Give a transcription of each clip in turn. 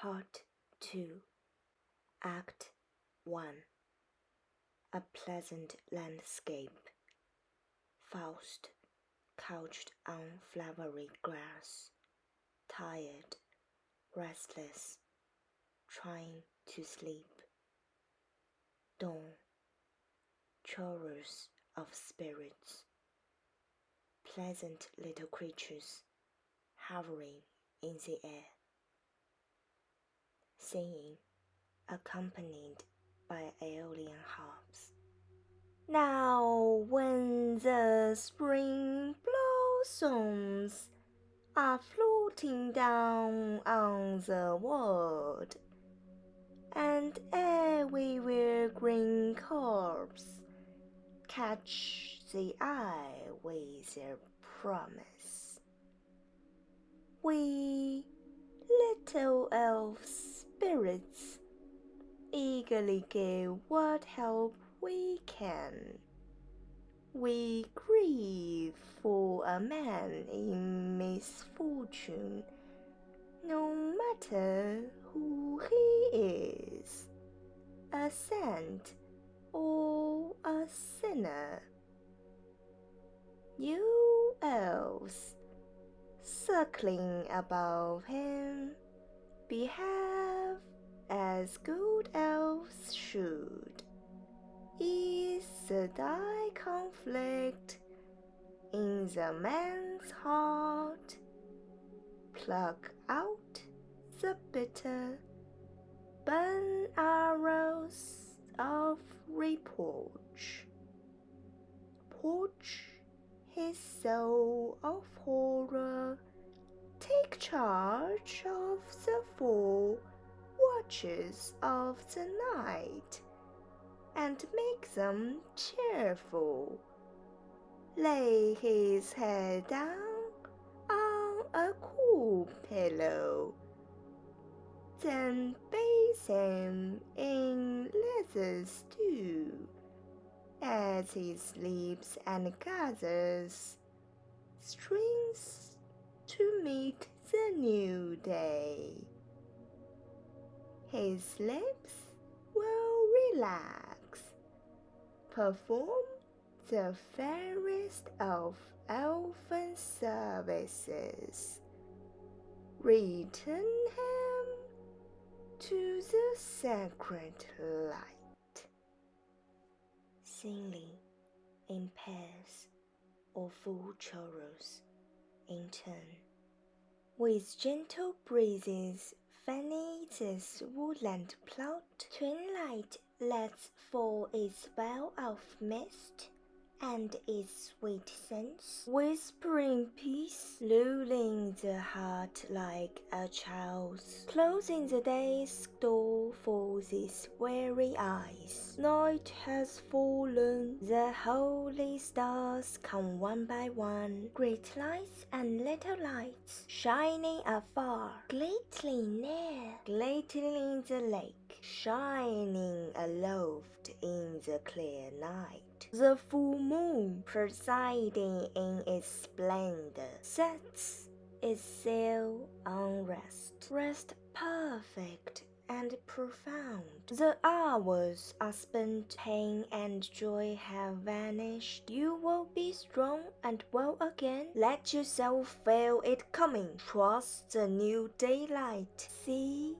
Part 2, Act 1. A pleasant landscape. Faust, couched on flowery grass, tired, restless, trying to sleep. Dawn, chorus of spirits, pleasant little creatures hovering in the air, singing, accompanied by aeolian harps. Now when the spring blossoms are floating down on the world, and everywhere green cobs catch the eye with their promise, we little elf spirits eagerly give what help we can. We grieve for a man in misfortune, no matter who he is, a saint or a sinner. You elves, circling above him, behave as good elves should. Is the die conflict in the man's heart? Pluck out the bitter, burn arrows of reproach. Purge his soul of horror, take charge of the 4 watches of the night, and make them cheerful. Lay his head down on a cool pillow, then bathe him in leather stew as he sleeps and gathers strength to meet the new day. His lips will relax, perform the fairest of elfin services, return him to the sacred light. Singly, in pairs or full chorus, in turn, with gentle breezes fanning this woodland plot, twilight lets fall its veil of mist and its sweet scents, whispering peace, lulling the heart like a child's, closing the day's door for these weary eyes. Night has fallen, the holy stars come one by one, great lights and little lights, shining afar, glittering near, glittering in the lake, shining aloft in the clear night. The full moon, presiding in its splendor, sets its sail on rest, rest perfect and profound. The hours are spent, pain and joy have vanished. You will be strong and well again. Let yourself feel it coming. Trust the new daylight. See,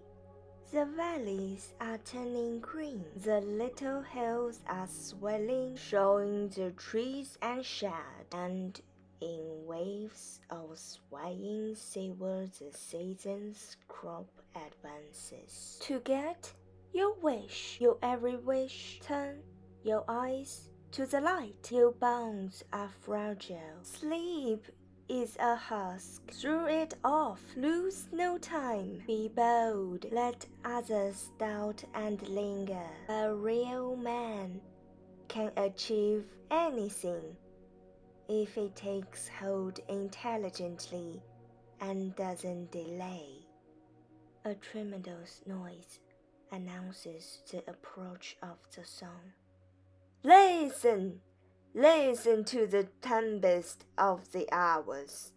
the valleys are turning green, the little hills are swelling, showing the trees and shade, and in waves of swaying silver the season's crop advances. To get your wish, your every wish, turn your eyes to the light. Your bones are fragile. Sleep is a husk. Throw it off. Lose no time. Be bold. Let others doubt and linger. A real man can achieve anything if he takes hold intelligently and doesn't delay. A tremendous noise announces the approach of the song. Listen! Listen to the tempest of the hours.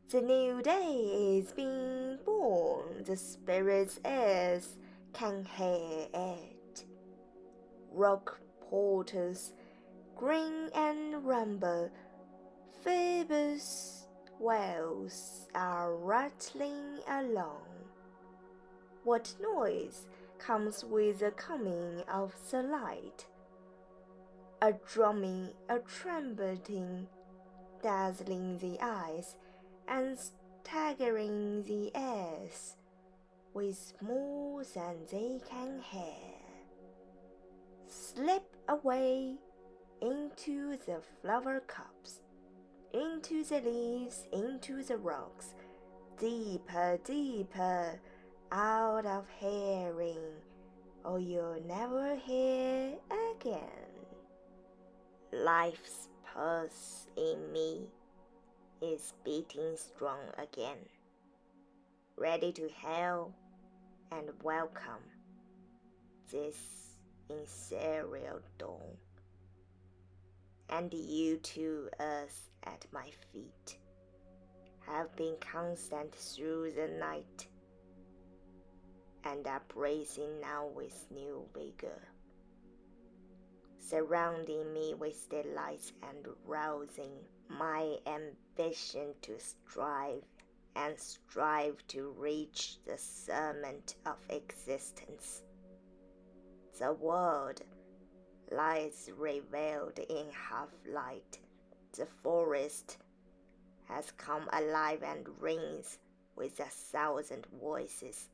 The new day is being born, the spirit's ears can hear it. Rock portals grin and rumble, Phoebus' wheels are rattling along. What noise comes with the coming of the light? A drumming, a trumpeting, dazzling the eyes and staggering the ears with more than they can hear. Slip away into the flower cups, into the leaves, into the rocks, deeper, deeper, out of hearing, or you'll never hear again. Life's pulse in me is beating strong again, ready to hail and welcome this ethereal dawn. And you too, earth at my feet, have been constant through the night, and are bracing now with new vigor, surrounding me with delights and rousing my ambition to strive to reach the summit of existence. The world lies revealed in half-light. The forest has come alive and rings with 1,000 voices.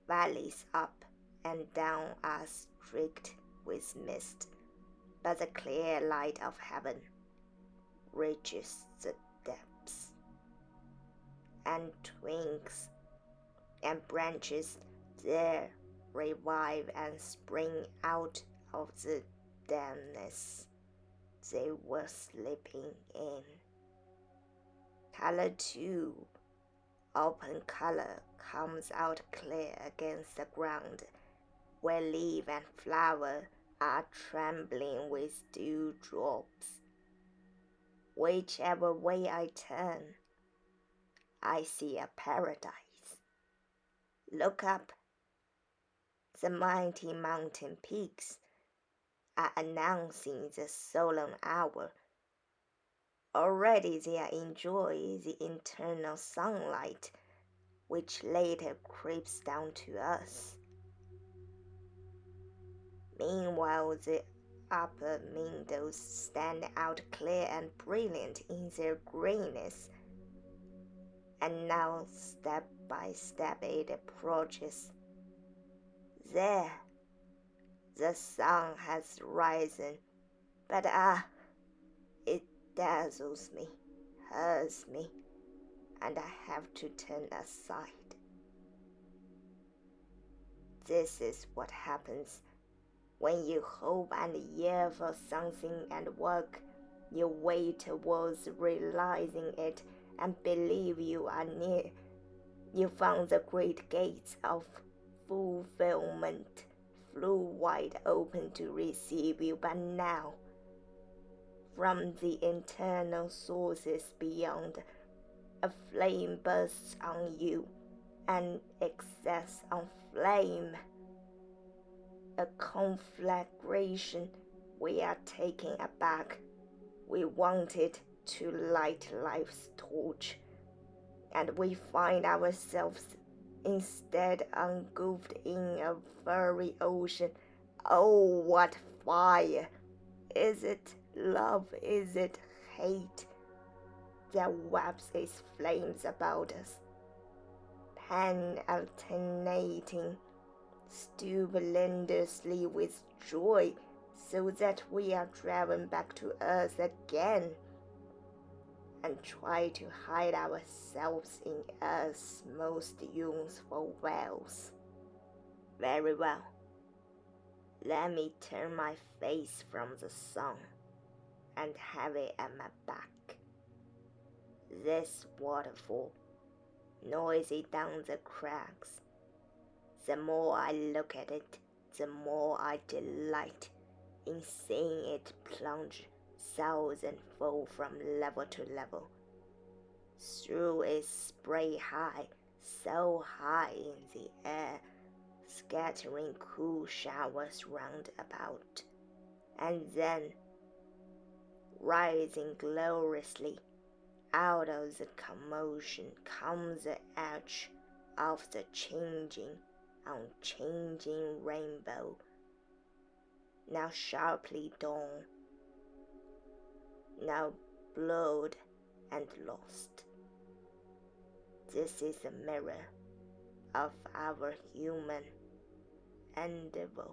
Valleys up and down are streaked with mist, but the clear light of heaven reaches the depths, and twigs and branches there revive and spring out of the dampness they were sleeping in. Color too, open color, comes out clear against the ground, where leaf and flower are trembling with dewdrops. Whichever way I turn, I see a paradise. Look up. The mighty mountain peaks are announcing the solemn hour. Already they enjoy the eternal sunlight, which later creeps down to us. Meanwhile, the upper meadows stand out clear and brilliant in their greenness, and now step by step it approaches. There, the sun has risen, but it dazzles me, hurts me, and I have to turn aside. This is what happens when you hope and yearn for something and work your way towards realizing it and believe you are near. You found the great gates of fulfillment flew wide open to receive you, but now, from the internal sources beyond, a flame bursts on you, an excess of flame, a conflagration we are taking aback. We wanted to light life's torch, and we find ourselves instead engulfed in a fiery ocean. Oh, what fire! Is it love? Is it hate that wraps its flames about us? Pain alternating stupendously with joy, so that we are driven back to earth again, and try to hide ourselves in earth's most useful wells. Very well. Let me turn my face from the sun and have it at my back. This waterfall, noisy down the crags. The more I look at it, the more I delight in seeing it plunge thousandfold from level to level. threw its spray high, so high in the air, scattering cool showers round about, and then, rising gloriously out of the commotion, comes the edge of the changing, unchanging rainbow, now sharply dawn, now blurred and lost. This is a mirror of our human endeavor.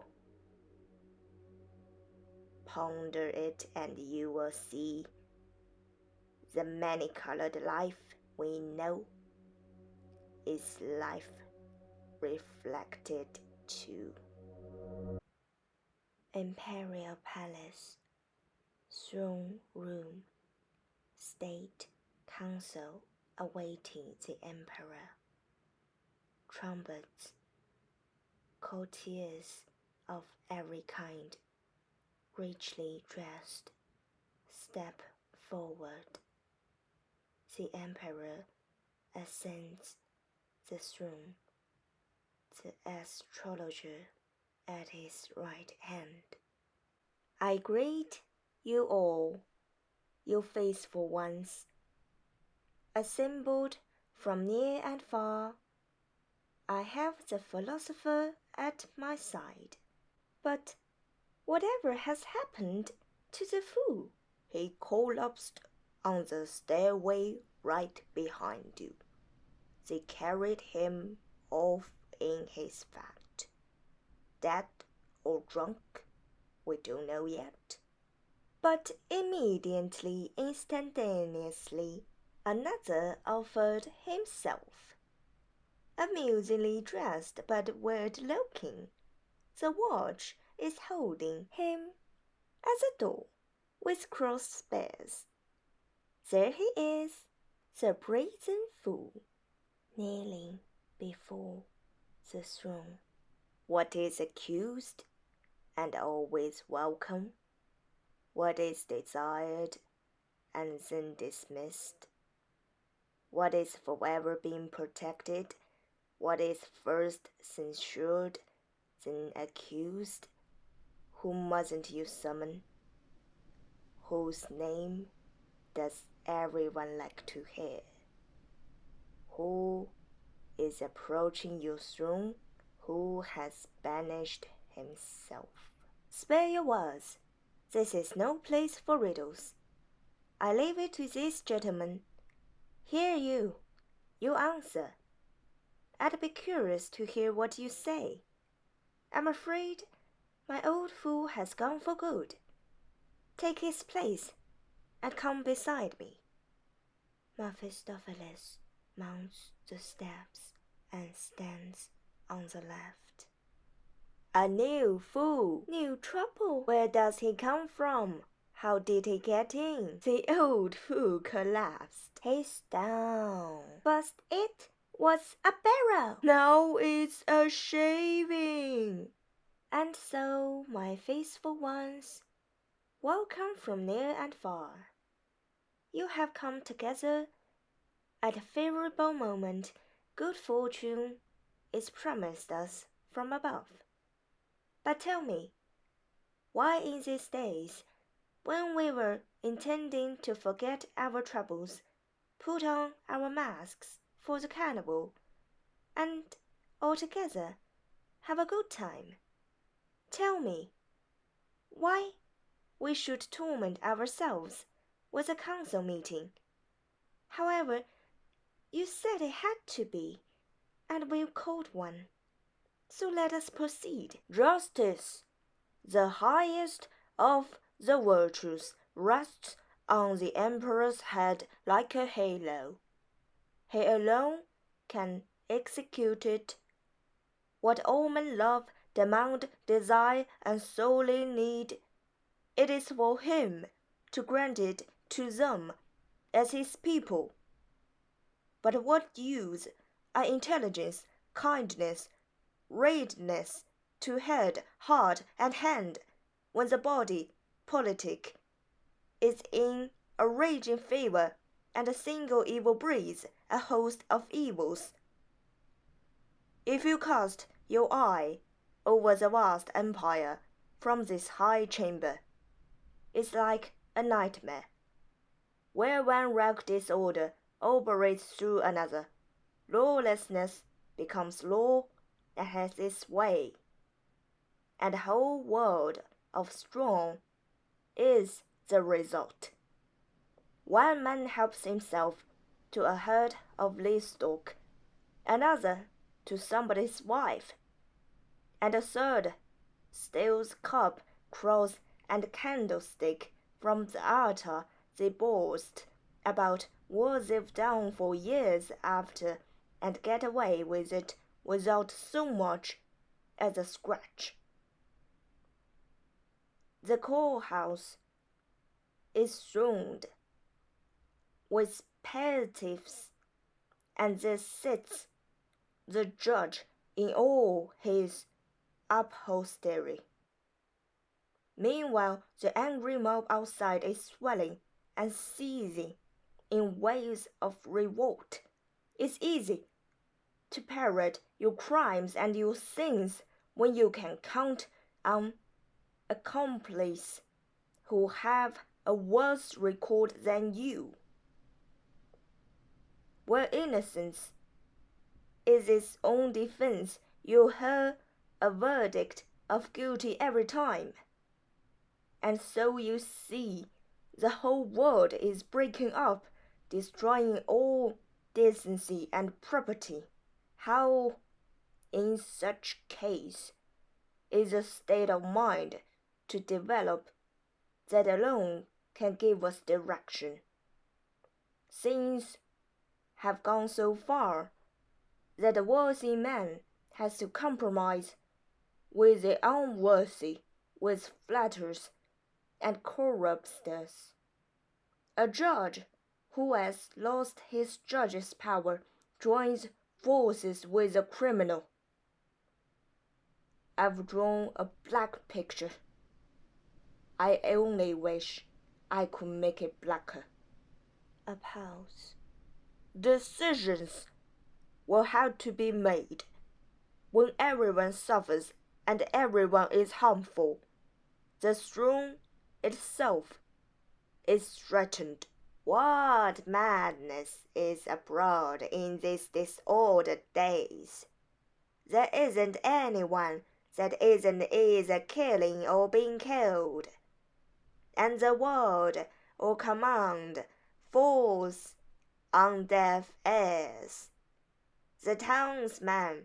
Ponder it and you will see the many-colored life we know is life reflected too. Imperial Palace, Throne Room, State Council awaiting the Emperor. Trumpets, courtiers of every kind, richly dressed, step forward. The Emperor ascends the throne, the astrologer at his right hand. I greet you all, you faithful ones, assembled from near and far. I have the philosopher at my side. But whatever has happened to the fool? He collapsed on the stairway right behind you. They carried him off in his fact. Dead or drunk, we don't know yet. But immediately, instantaneously, another offered himself. Amusingly dressed but weird-looking, the watch is holding him at the door with crossed spears. There he is, the brazen fool, kneeling before the throne. What is accused and always welcome, what is desired and then dismissed, what is forever being protected, what is first censured, then accused, who mustn't you summon, whose name does everyone like to hear, who is approaching your throne, who has banished himself. Spare your words. This is no place for riddles. I leave it to these gentlemen. Hear you. You answer. I'd be curious to hear what you say. I'm afraid my old fool has gone for good. Take his place and come beside me. Mephistopheles mounts the steps and stands on the left. A new fool, new trouble. Where does he come from? How did he get in? The old fool collapsed. He's down. First it was a barrel. Now it's a shaving. And so, my faithful ones, welcome from near and far. You have come together at a favorable moment. Good fortune is promised us from above. But tell me, why in these days, when we were intending to forget our troubles, put on our masks for the carnival, and altogether have a good time? Tell me, why we should torment ourselves with a council meeting? However, you said it had to be, and we called one. So let us proceed. Justice, the highest of the virtues, rests on the emperor's head like a halo. He alone can execute it. What all men love, demand, desire, and sorely need, it is for him to grant it to them as his people. But what use are intelligence, kindness, readiness to head, heart, and hand, when the body politic is in a raging fever and a single evil breeds a host of evils. If you cast your eye over the vast empire from this high chamber, it's like a nightmare, where one rank disorder operates through another. Lawlessness becomes law and has its way, and the whole world of strong is the result. One man helps himself to a herd of livestock, another to somebody's wife, and a third steals cup, cross, and candlestick from the altar they boast about what they've done for years after, and get away with it without so much as a scratch. The courthouse is thronged with palliatives, and there sits the judge in all his upholstery. Meanwhile, the angry mob outside is swelling and seething in waves of revolt. It's easy to parrot your crimes and your sins when you can count on accomplices who have a worse record than you. Where innocence is its own defense, you hear a verdict of guilty every time. And so you see, the whole world is breaking up, destroying all decency and property. How, in such case, is a state of mind to develop that alone can give us direction? Things have gone so far that the worthy man has to compromise with the unworthy, with flatterers and corrupters. A judge who has lost his judge's power joins forces with a criminal. I've drawn a black picture. I only wish I could make it blacker. A pause. Decisions will have to be made when everyone suffers and everyone is harmful. The throne itself is threatened. What madness is abroad in these disordered days? There isn't anyone that isn't either killing or being killed, and the word or command falls on deaf ears. The townsman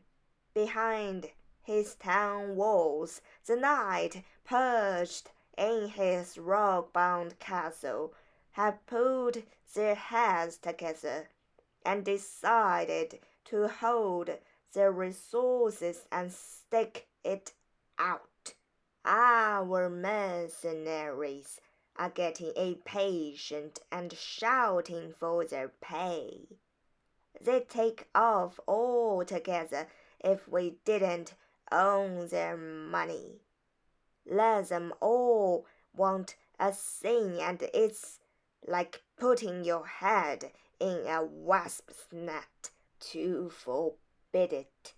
behind his town walls, the knight perched in his rock-bound castle, have pulled their heads together and decided to hold their resources and stick it out. Our mercenaries are getting impatient and shouting for their pay. They'd take off altogether if we didn't own their money. Let them all want a thing, and it's like putting your head in a wasp's net to forbid it.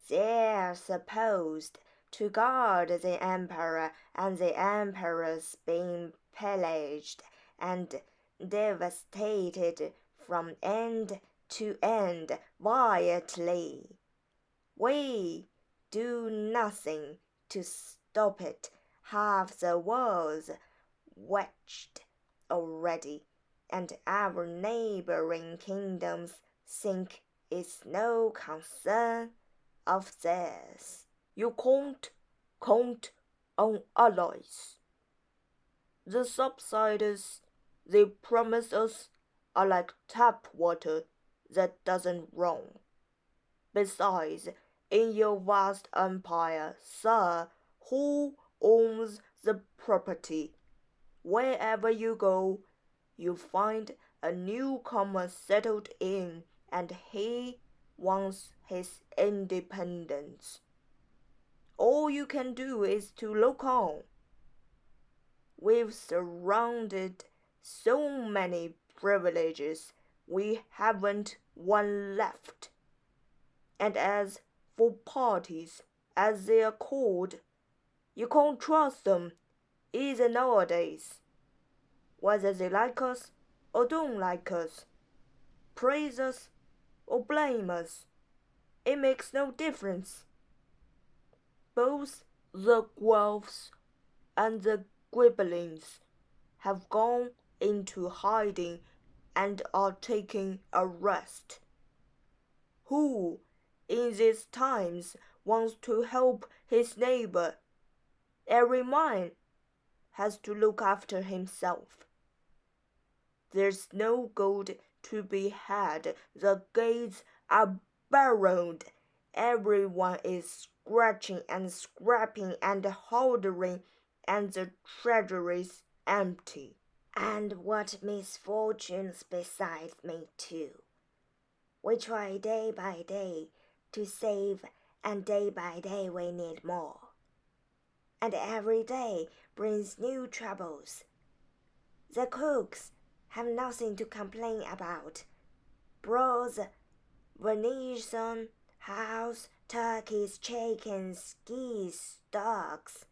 They're supposed to guard the emperor, and the emperor's being pillaged and devastated from end to end violently. We do nothing to stop it. Half the world's wretched already, and our neighboring kingdoms think it's no concern of theirs. You can't count on allies. The subsidies they promise us are like tap water that doesn't run. Besides, in your vast empire, sir, who owns the property? Wherever you go, you find a newcomer settled in, and he wants his independence. All you can do is to look on. We've surrounded so many privileges, we haven't one left. And as for parties, as they're called, you can't trust them either nowadays. Whether they like us or don't like us, praise us or blame us, it makes no difference. Both the Guelphs and the Ghibellines have gone into hiding and are taking a rest. Who, in these times, wants to help his neighbor? Every man has to look after himself. There's no gold to be had. The gates are barred. Everyone is scratching and scraping and holding, and the treasury's empty. And what misfortunes beside me too. We try day by day to save, and day by day we need more. And every day brings new troubles. The cooks have nothing to complain about. Broths, Venetian, house, turkeys, chickens, geese, ducks.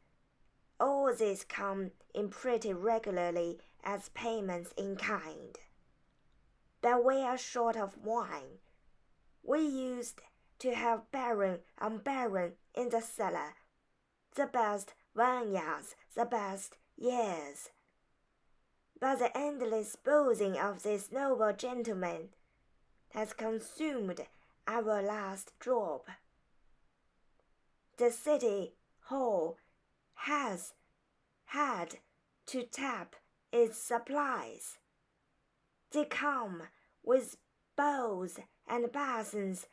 All these come in pretty regularly as payments in kind. But we are short of wine. We used to have baron on baron in the cellar. The best vineyards, the best years. But the endless boozing of this noble gentleman has consumed our last drop. The city hall has had to tap its supplies. They come with bowls and basins,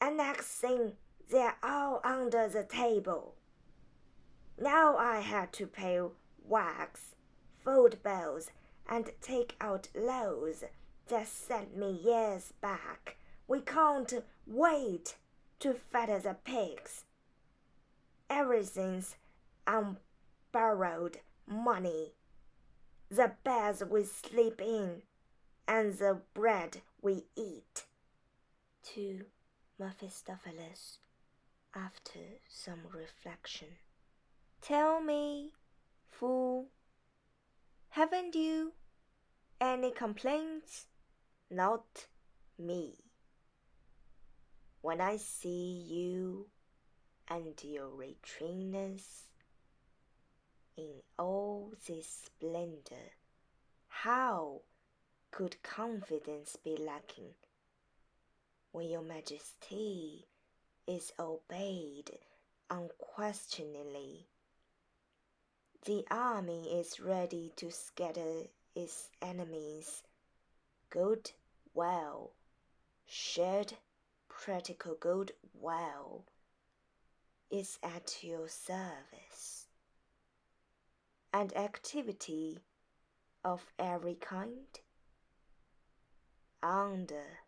and next thing they're all under the table. Now I had to pay wax, fold bills, and take out loans that sent me years back. We can't wait to fatten the pigs. Everything's on borrowed money. The beds we sleep in, and the bread we eat. To Mephistopheles, after some reflection. Tell me, fool, haven't you any complaints? Not me. When I see you and your retreatness in all this splendor, how could confidence be lacking when your majesty is obeyed unquestioningly? The army is ready to scatter its enemies. Good well, shared practical good well is at your service. And activity of every kind? Under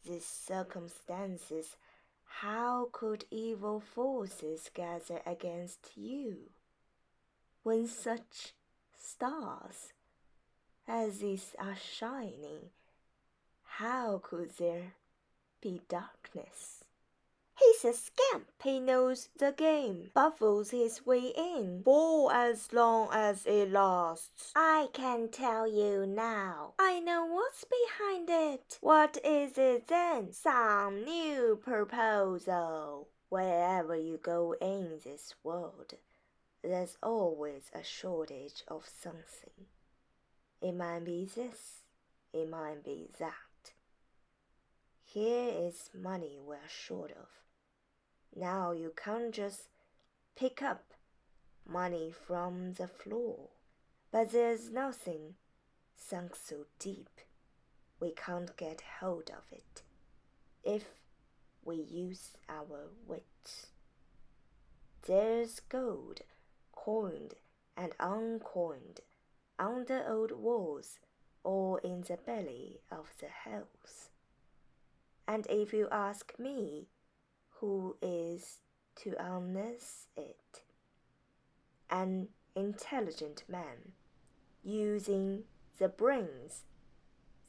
these circumstances, how could evil forces gather against you? When such stars as these are shining, how could there be darkness? He's a scamp. He knows the game, baffles his way in, for as long as it lasts. I can tell you now. I know what's behind it. What is it then? Some new proposal. Wherever you go in this world, there's always a shortage of something. It might be this, it might be that. Here is money we're short of. Now you can't just pick up money from the floor, but there's nothing sunk so deep we can't get hold of it if we use our wits. There's gold, coined and uncoined, under old walls or in the belly of the hills. And if you ask me, who is to unearth it? An intelligent man, using the brains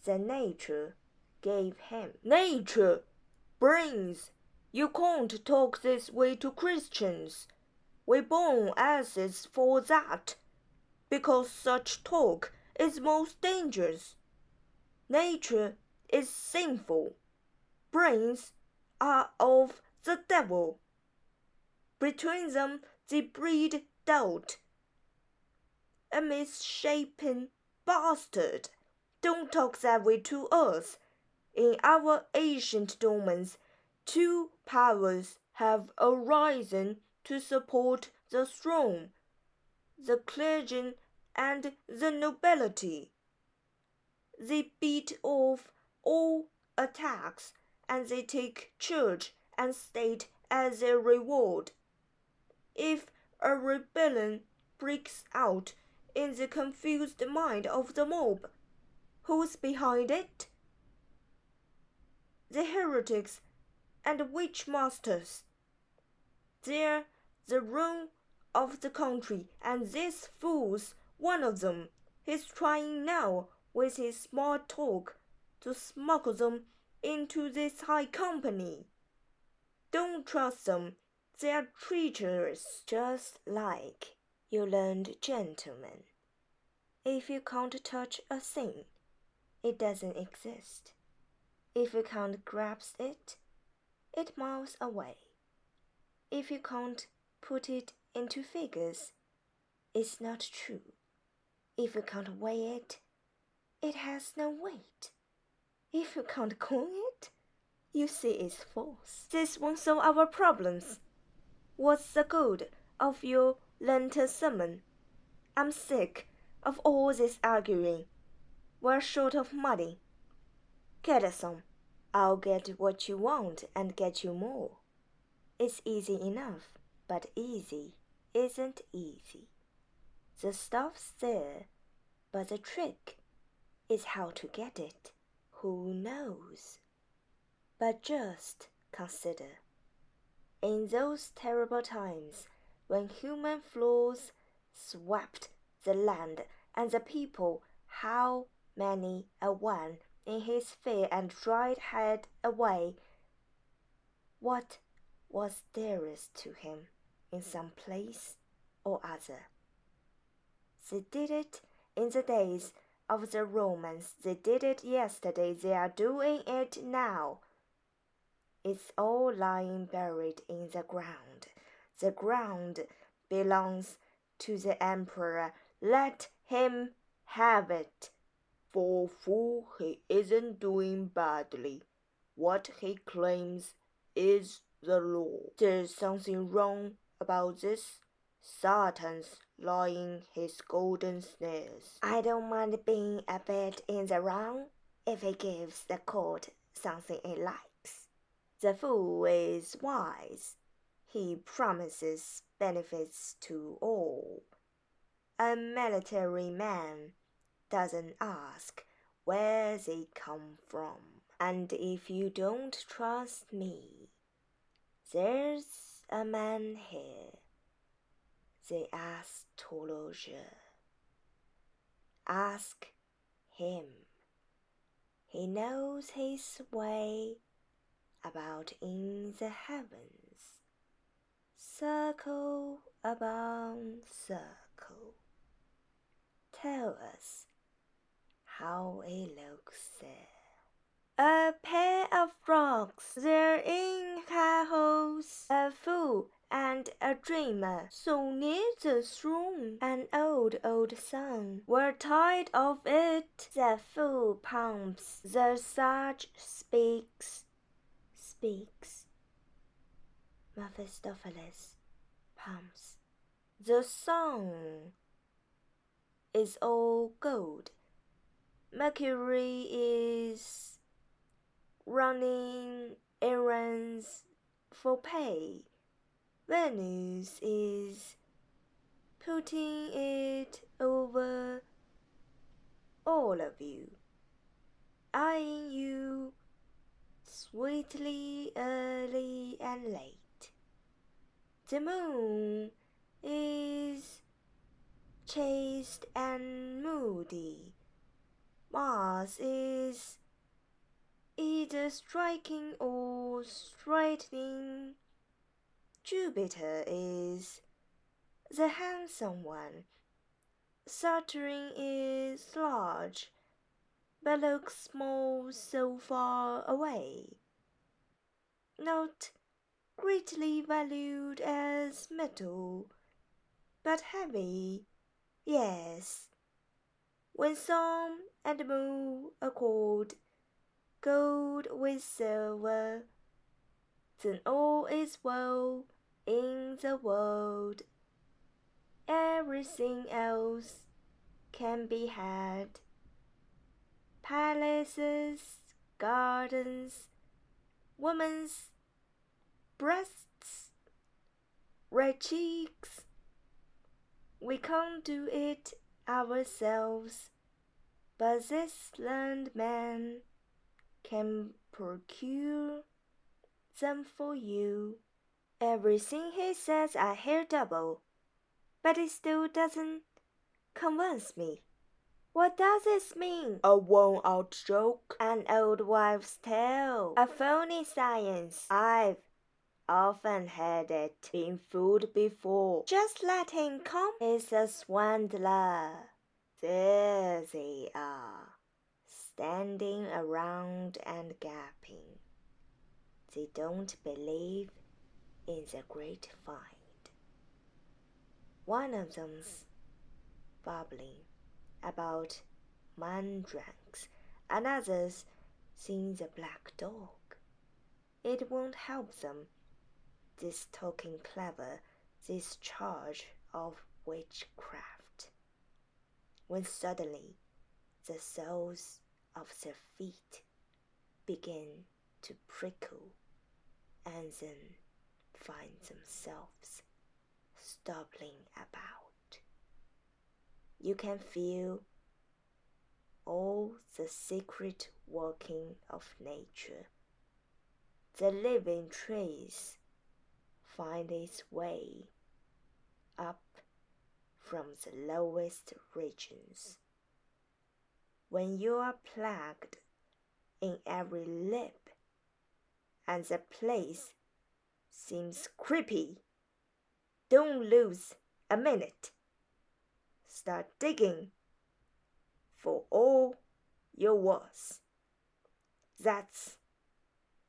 that nature gave him. Nature! Brains! You can't talk this way to Christians. We're born asses for that, because such talk is most dangerous. Nature is sinful. Brains are of the devil. Between them they breed doubt. A misshapen bastard. Don't talk that way to us. In our ancient domains, two powers have arisen to support the throne, the clergy and the nobility. They beat off all attacks, and they take church and state as their reward. If a rebellion breaks out in the confused mind of the mob, who's behind it? The heretics and witch masters. They're the ruin of the country, and this fool's one of them. He's trying now, with his smart talk, to smuggle them into this high company. Don't trust them. They're treacherous, just like you learned, gentlemen. If you can't touch a thing, it doesn't exist. If you can't grasp it, it miles away. If you can't put it into figures, it's not true. If you can't weigh it, it has no weight. If you can't coin it, you see it's false. This won't solve our problems. What's the good of your Lenten sermon? I'm sick of all this arguing. We're short of money. Get us some. I'll get what you want and get you more. It's easy enough, but easy isn't easy. The stuff's there, but the trick is how to get it. Who knows? But just consider, in those terrible times when human flaws swept the land and the people, how many a one in his fear and dried head away, what was dearest to him in some place or other? They did it in the days of the Romans. They did it yesterday. They are doing it now. It's all lying buried in the ground. The ground belongs to the emperor. Let him have it. For fool, he isn't doing badly. What he claims is the law. There's something wrong about this. Satan's lying his golden snares. I don't mind being a bit in the wrong if it gives the court something it likes. The fool is wise. He promises benefits to all. A military man doesn't ask where they come from. And if you don't trust me, there's a man here, the astrologer. Ask him. He knows his way about in the heavens. Circle upon circle. Tell us how it looks there. A pair of frogs, they're in high-holes, a fool and a dreamer, so near the throne. An old sun, we're tired of it. The fool pumps, the sage speaks. Mephistopheles pumps. The sun is all gold. Mercury is running errands for pay. Venus is putting it over all of you, eyeing you sweetly early and late. The moon is chaste and moody. Mars is either striking or straightening. Jupiter is the handsome one. Saturn is large, but looks small so far away. Not greatly valued as metal, but heavy, yes. When sun and moon accord gold with silver, then all is well in the world. Everything else can be had. Palaces, gardens, women's breasts, red cheeks. We can't do it ourselves, but this learned man can procure them for you. Everything he says I hear double, but it still doesn't convince me. What does this mean? A worn-out joke? An old wives' tale? A phony science? I've often had it, been fooled before. Just let him come. He's a swindler. There they are, standing around and gaping. They don't believe in the great find. One of them's babbling about mandrakes, another's seen the black dog. It won't help them, this talking clever, this charge of witchcraft, when suddenly the soles of their feet begin to prickle and then find themselves stumbling about. You can feel all the secret working of nature. The living trees find its way up from the lowest regions. When you are plagued in every lip, and the place seems creepy, don't lose a minute. Start digging for all you're worth. That's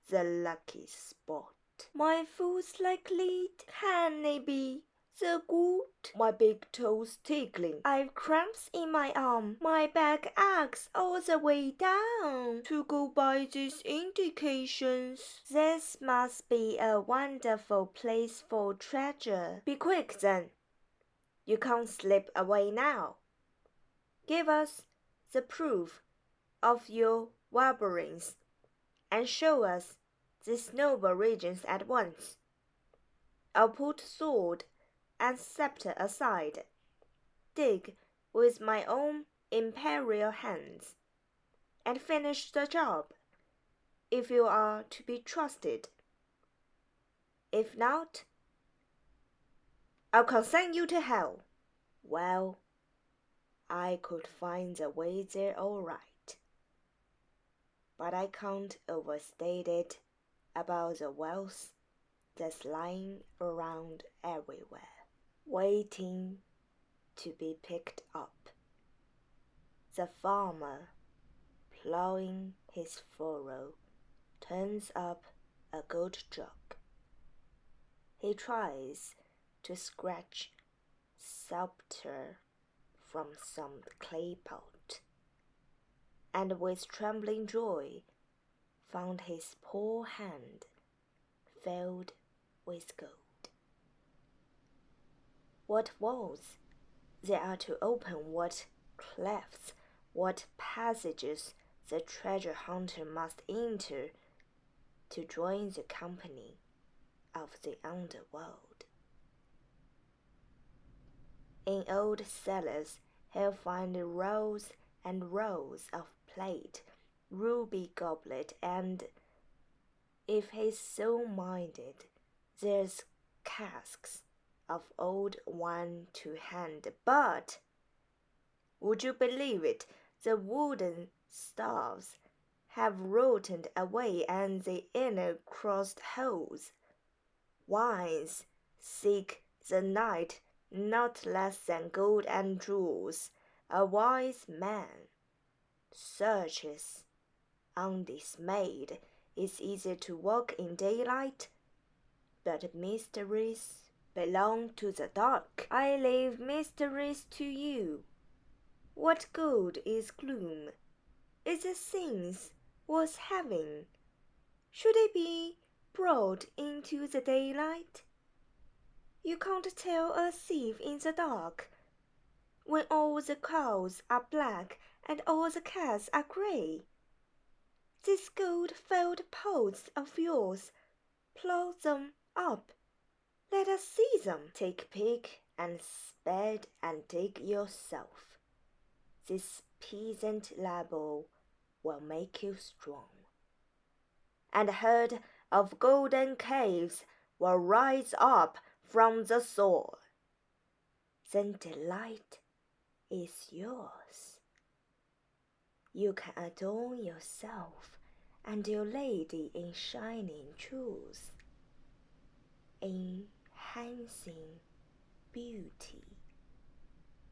the lucky spot. My foot's like lead. Can it be the good? My big toes tickling. I've cramps in my arm. My back aches all the way down. To go by these indications, this must be a wonderful place for treasure. Be quick then. You can't slip away now. Give us the proof of your warblings, and show us these noble regions at once. I'll put sword and scepter aside, dig with my own imperial hands, and finish the job, if you are to be trusted. If not, I'll consign you to hell. Well, I could find a way there all right. But I can't overstate it about the wealth that's lying around everywhere, waiting to be picked up. The farmer, plowing his furrow, turns up a gold jug. He tries to scratch scepter from some clay pot, and with trembling joy found his poor hand filled with gold. What walls there are to open, what clefts, what passages the treasure hunter must enter to join the company of the underworld. In old cellars he'll find rows and rows of plate, ruby goblet, and, if he's so minded, there's casks of old wine to hand. But, would you believe it, the wooden Stars have rotted away and the inner crossed holes. Wise seek the night not less than gold and jewels. A wise man searches undismayed. It's easy to walk in daylight, but mysteries belong to the dark. I leave mysteries to you. What good is gloom? Is it sins worth having? Should it be brought into the daylight? You can't tell a thief in the dark, when all the cows are black and all the cats are grey. These gold-filled pots of yours, plough them up. Let us see them. Take pick and spade and dig yourself. This peasant labor will make you strong. And a herd of golden caves will rise up from the soil. Then delight is yours. You can adorn yourself and your lady in shining jewels, enhancing beauty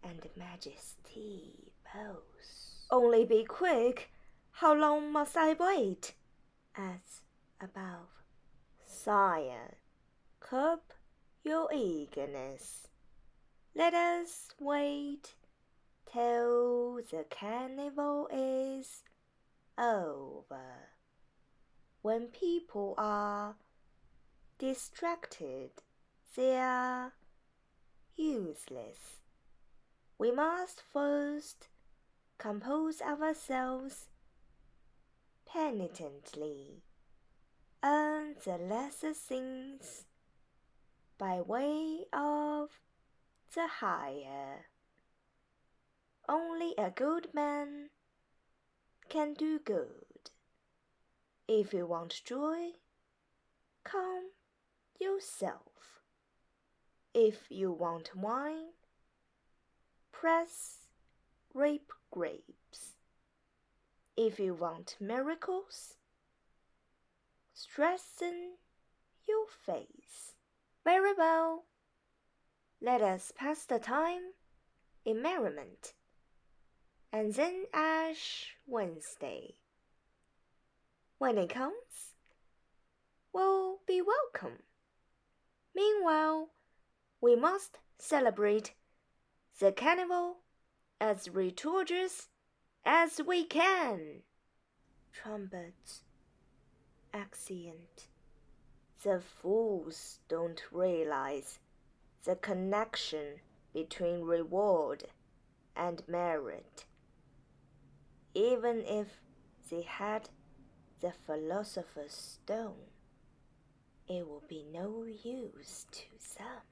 and majesty both. Only be quick. How long must I wait? As above. Sire, curb your eagerness. Let us wait till the carnival is over. When people are distracted, they are useless. We must first compose ourselves penitently, earn the lesser things by way of the higher. Only a good man can do good. If you want joy, come yourself. If you want wine, press ripe grapes. If you want miracles, strengthen your faith. Very well. Let us pass the time in merriment. And then Ash Wednesday, when it comes, will be welcome. Meanwhile, we must celebrate the carnival as liturgious as we can. Trumpet, accent. The fools don't realize the connection between reward and merit. Even if they had the philosopher's stone, it would be no use to them.